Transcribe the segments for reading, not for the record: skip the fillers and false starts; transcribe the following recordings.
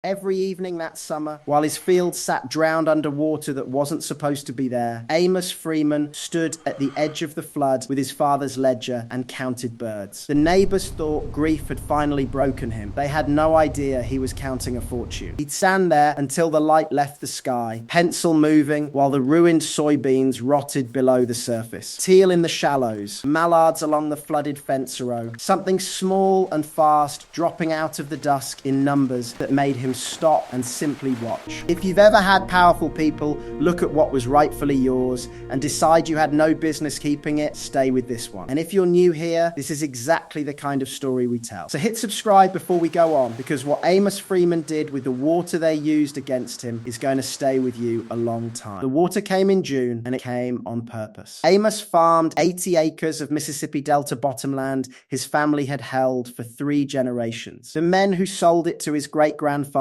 Every evening that summer, while his field sat drowned under water that wasn't supposed to be there, Amos Freeman stood at the edge of the flood with his father's ledger and counted birds. The neighbors thought grief had finally broken him. They had no idea he was counting a fortune. He'd stand there until the light left the sky, pencil moving while the ruined soybeans rotted below the surface. Teal in the shallows, mallards along the flooded fence row, something small and fast dropping out of the dusk in numbers that made him stop and simply watch. If you've ever had powerful people look at what was rightfully yours and decide you had no business keeping it, stay with this one. And if you're new here, this is exactly the kind of story we tell. So hit subscribe before we go on, because what Amos Freeman did with the water they used against him is going to stay with you a long time. The water came in June, and it came on purpose. Amos farmed 80 acres of Mississippi Delta bottomland his family had held for 3 generations. The men who sold it to his great-grandfather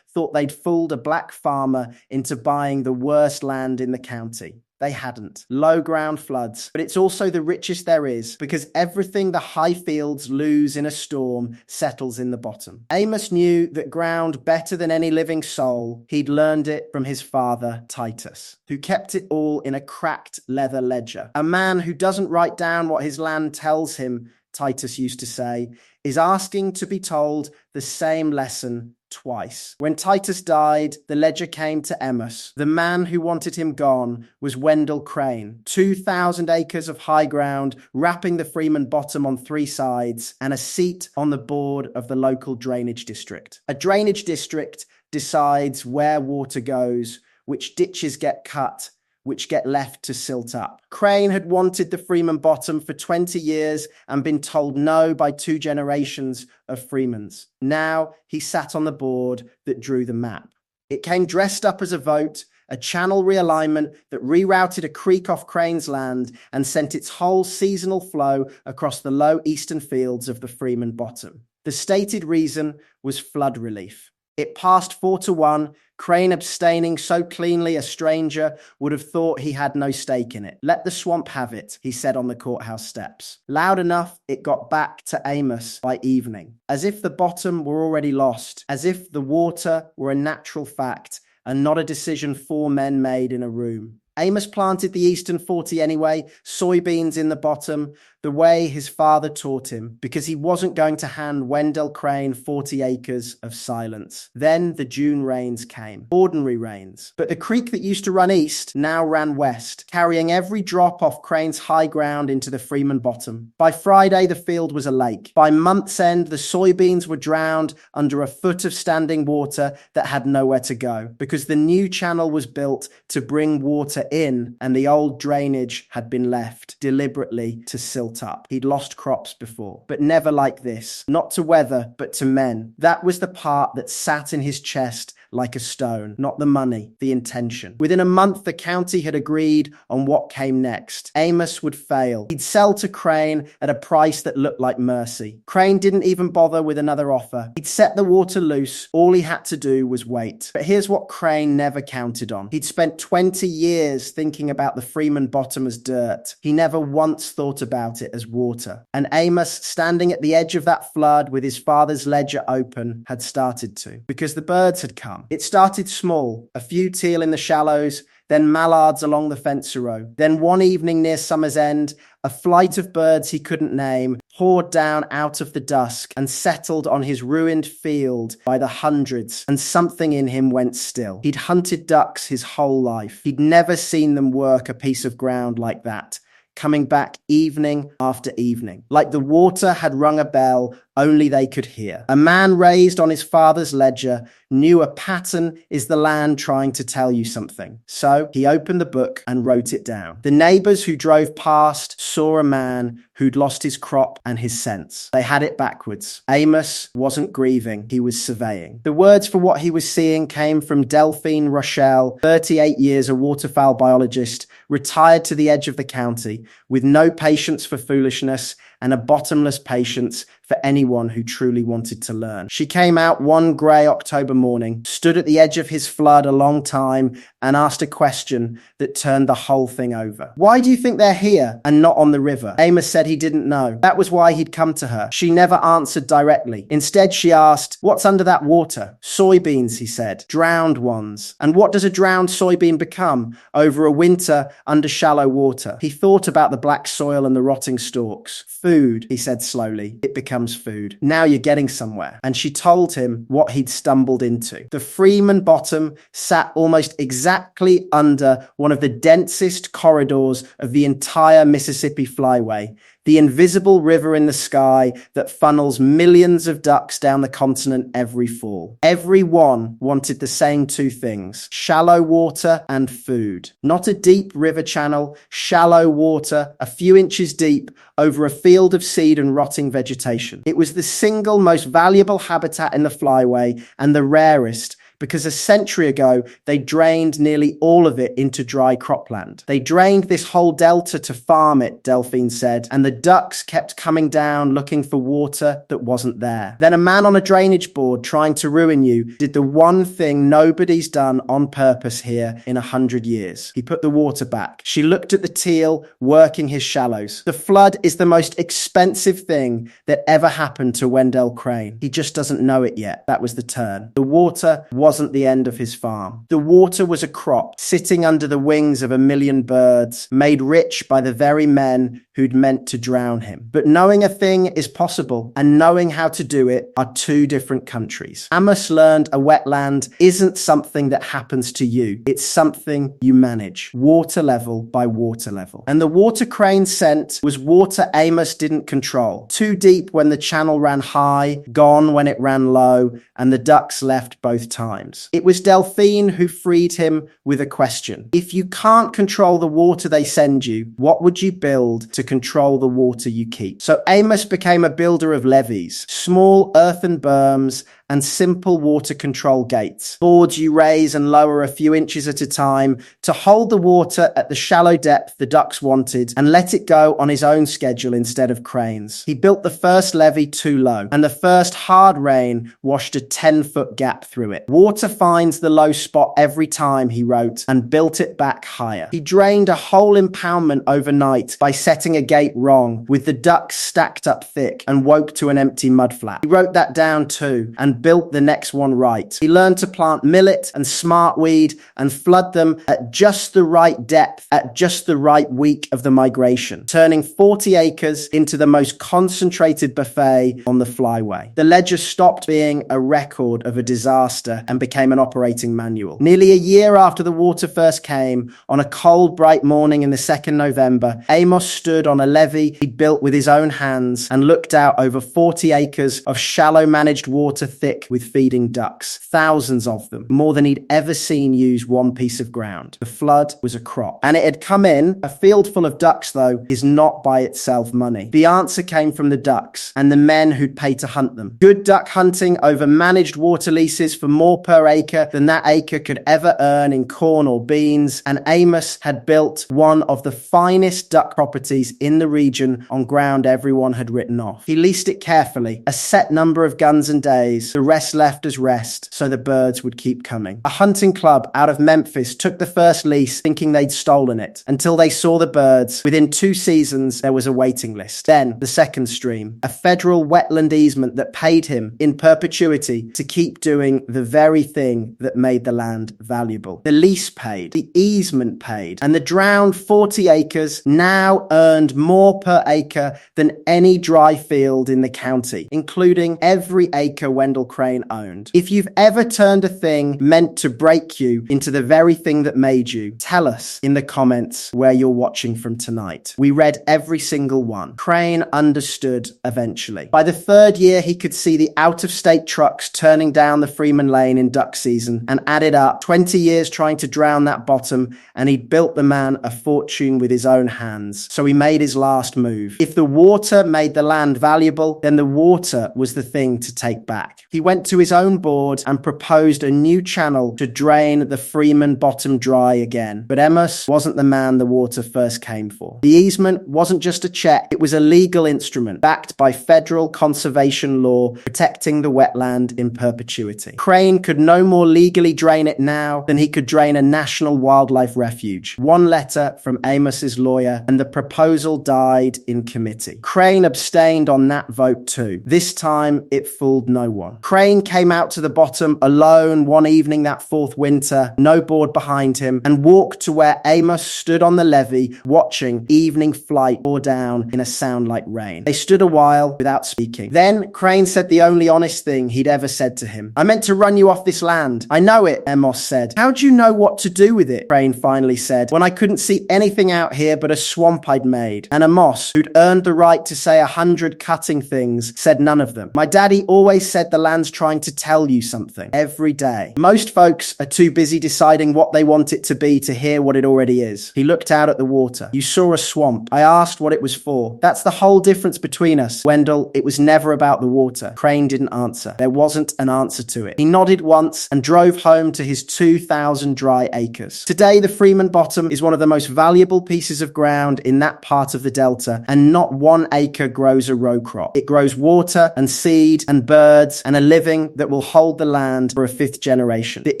thought they'd fooled a black farmer into buying the worst land in the county. They hadn't. Low ground floods, but it's also the richest there is, because everything the high fields lose in a storm settles in the bottom. Amos knew that ground better than any living soul. He'd learned it from his father, Titus, who kept it all in a cracked leather ledger. A man who doesn't write down what his land tells him, Titus used to say, is asking to be told the same lesson twice. When Titus died, the ledger came to Amos. The man who wanted him gone was Wendell Crane. 2,000 acres of high ground, wrapping the Freeman Bottom on 3 sides, and a seat on the board of the local drainage district. A drainage district decides where water goes, which ditches get cut, which get left to silt up. Crane had wanted the Freeman Bottom for 20 years and been told no by 2 generations of Freemans. Now he sat on the board that drew the map. It came dressed up as a vote, a channel realignment that rerouted a creek off Crane's land and sent its whole seasonal flow across the low eastern fields of the Freeman Bottom. The stated reason was flood relief. It passed 4-1, Crane abstaining so cleanly a stranger would have thought he had no stake in it. Let the swamp have it, he said on the courthouse steps. Loud enough, it got back to Amos by evening. As if the bottom were already lost, as if the water were a natural fact and not a decision 4 men made in a room. Amos planted the Eastern 40 anyway, soybeans in the bottom, the way his father taught him, because he wasn't going to hand Wendell Crane 40 acres of silence. Then the June rains came. Ordinary rains. But the creek that used to run east now ran west, carrying every drop off Crane's high ground into the Freeman Bottom. By Friday, the field was a lake. By month's end, the soybeans were drowned under a foot of standing water that had nowhere to go, because the new channel was built to bring water in, and the old drainage had been left deliberately to silt up. He'd lost crops before, but never like this. Not to weather, but to men. That was the part that sat in his chest like a stone. Not the money, the intention. Within a month, the county had agreed on what came next. Amos would fail. He'd sell to Crane at a price that looked like mercy. Crane didn't even bother with another offer. He'd set the water loose. All he had to do was wait. But here's what Crane never counted on. He'd spent 20 years thinking about the Freeman Bottom as dirt. He never once thought about it as water. And Amos, standing at the edge of that flood with his father's ledger open, had started to. Because the birds had come. It started small, a few teal in the shallows, then mallards along the fence row. Then one evening near summer's end, a flight of birds he couldn't name poured down out of the dusk and settled on his ruined field by the hundreds, and something in him went still. He'd hunted ducks his whole life. He'd never seen them work a piece of ground like that, coming back evening after evening. Like the water had rung a bell only they could hear. A man raised on his father's ledger knew a pattern is the land trying to tell you something. So he opened the book and wrote it down. The neighbors who drove past saw a man who'd lost his crop and his sense. They had it backwards. Amos wasn't grieving, he was surveying. The words for what he was seeing came from Delphine Rochelle, 38 years, a waterfowl biologist, retired to the edge of the county, with no patience for foolishness and a bottomless patience for anyone who truly wanted to learn. She came out one grey October morning, stood at the edge of his flood a long time, and asked a question that turned the whole thing over. "Why do you think they're here and not on the river?" Amos said he didn't know. That was why he'd come to her. She never answered directly. Instead, she asked, "What's under that water?" "Soybeans," he said. "Drowned ones." "And what does a drowned soybean become over a winter under shallow water?" He thought about the black soil and the rotting stalks. "Food," he said slowly. "It becomes food. Now you're getting somewhere." And she told him what he'd stumbled into. The Freeman Bottom sat almost exactly under one of the densest corridors of the entire Mississippi Flyway, the invisible river in the sky that funnels millions of ducks down the continent every fall. Every one wanted the same two things: shallow water and food. Not a deep river channel, shallow water, a few inches deep, over a field of seed and rotting vegetation. It was the single most valuable habitat in the Flyway and the rarest, because a century ago, they drained nearly all of it into dry cropland. They drained this whole delta to farm it, Delphine said, and the ducks kept coming down looking for water that wasn't there. Then a man on a drainage board trying to ruin you did the one thing nobody's done on purpose here in 100 years. He put the water back. She looked at the teal working his shallows. The flood is the most expensive thing that ever happened to Wendell Crane. He just doesn't know it yet. That was the turn. The water wasn't the end of his farm. The water was a crop sitting under the wings of a million birds, made rich by the very men who'd meant to drown him. But knowing a thing is possible and knowing how to do it are two different countries. Amos learned a wetland isn't something that happens to you. It's something you manage, water level by water level. And the water Crane sent was water Amos didn't control. Too deep when the channel ran high, gone when it ran low, and the ducks left both times. It was Delphine who freed him with a question. If you can't control the water they send you, what would you build to control the water you keep? So Amos became a builder of levees, small earthen berms and simple water control gates, boards you raise and lower a few inches at a time to hold the water at the shallow depth the ducks wanted and let it go on his own schedule instead of Crane's. He built the first levee too low, and the first hard rain washed a 10-foot gap through it. Water finds the low spot every time, he wrote, and built it back higher. He drained a whole impoundment overnight by setting a gate wrong, with the ducks stacked up thick, and woke to an empty mudflat. He wrote that down too, and built the next one right. He learned to plant millet and smartweed and flood them at just the right depth at just the right week of the migration, turning 40 acres into the most concentrated buffet on the Flyway. The ledger stopped being a record of a disaster and became an operating manual. Nearly a year after the water first came, on a cold, bright morning in the 2nd November, Amos stood on a levee he'd built with his own hands and looked out over 40 acres of shallow managed water thick with feeding ducks, thousands of them, more than he'd ever seen use one piece of ground. The flood was a crop, and it had come in. A field full of ducks, though, is not by itself money. The answer came from the ducks and the men who'd pay to hunt them. Good duck hunting over managed water leases for more per acre than that acre could ever earn in corn or beans, and Amos had built one of the finest duck properties in the region on ground everyone had written off. He leased it carefully, a set number of guns and days, the rest left as rest, so the birds would keep coming. A hunting club out of Memphis took the first lease thinking they'd stolen it, until they saw the birds. Within 2 seasons, there was a waiting list. Then, the second stream, a federal wetland easement that paid him in perpetuity to keep doing the very thing that made the land valuable. The lease paid, the easement paid, and the drowned 40 acres now earned more per acre than any dry field in the county, including every acre Wendell Crane owned. If you've ever turned a thing meant to break you into the very thing that made you, tell us in the comments where you're watching from tonight. We read every single one. Crane understood eventually. By the 3rd year, he could see the out-of-state trucks turning down the Freeman Lane rain in duck season, and added up 20 years trying to drown that bottom, and he'd built the man a fortune with his own hands. So he made his last move. If the water made the land valuable, then the water was the thing to take back. He went to his own board and proposed a new channel to drain the Freeman bottom dry again. But Amos wasn't the man the water first came for. The easement wasn't just a check, it was a legal instrument backed by federal conservation law protecting the wetland in perpetuity. Crane could no more legally drain it now than he could drain a national wildlife refuge. One letter from Amos's lawyer and the proposal died in committee. Crane abstained on that vote too. This time it fooled no one. Crane came out to the bottom alone one evening that fourth winter, no board behind him, and walked to where Amos stood on the levee watching evening flight pour down in a sound like rain. They stood a while without speaking. Then Crane said the only honest thing he'd ever said to him. "I meant to run you off this land." "I know it," Amos said. "How'd you know what to do with it?" Crane finally said, "When I couldn't see anything out here but a swamp I'd made." And Amos, who'd earned the right to say 100 cutting things, said none of them. "My daddy always said the land's trying to tell you something every day. Most folks are too busy deciding what they want it to be to hear what it already is." He looked out at the water. "You saw a swamp. I asked what it was for. That's the whole difference between us, Wendell. It was never about the water." Crane didn't answer. There wasn't an answer to it. He nodded once and drove home to his 2,000 dry acres. Today, the Freeman Bottom is one of the most valuable pieces of ground in that part of the delta, and not 1 acre grows a row crop. It grows water and seed and birds and a living that will hold the land for a 5th generation. The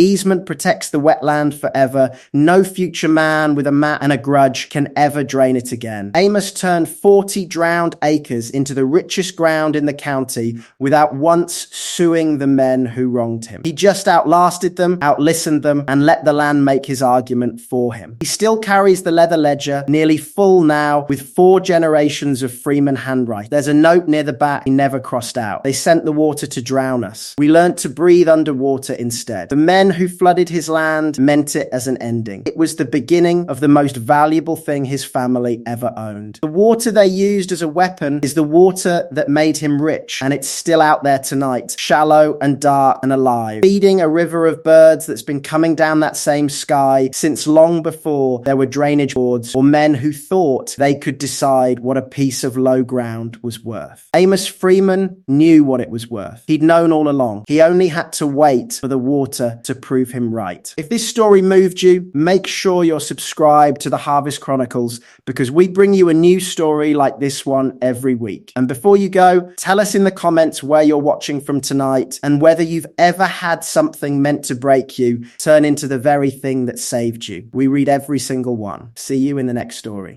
easement protects the wetland forever. No future man with a mat and a grudge can ever drain it again. Amos turned 40 drowned acres into the richest ground in the county without once suing the men who wronged him. He just outlasted them, outlistened them, and let the land make his argument for him. He still carries the leather ledger, nearly full now, with 4 generations of Freeman handwriting. There's a note near the back he never crossed out. "They sent the water to drown us. We learned to breathe underwater instead. The men who flooded his land meant it as an ending. It was the beginning of the most valuable thing his family ever owned. The water they used as a weapon is the water that made him rich, and it's still out there tonight, shallow and dark and alive, feeding a river of birds that's been coming down that same sky since long before there were drainage boards or men who thought they could decide what a piece of low ground was worth." Amos Freeman knew what it was worth. He'd known all along. He only had to wait for the water to prove him right. If this story moved you, make sure you're subscribed to the Harvest Chronicles, because we bring you a new story like this one every week. And before you go, tell us in the comments where you're watching from tonight and whether you've ever had something meant to break you turn into the very thing that saved you. We read every single one. See you in the next story.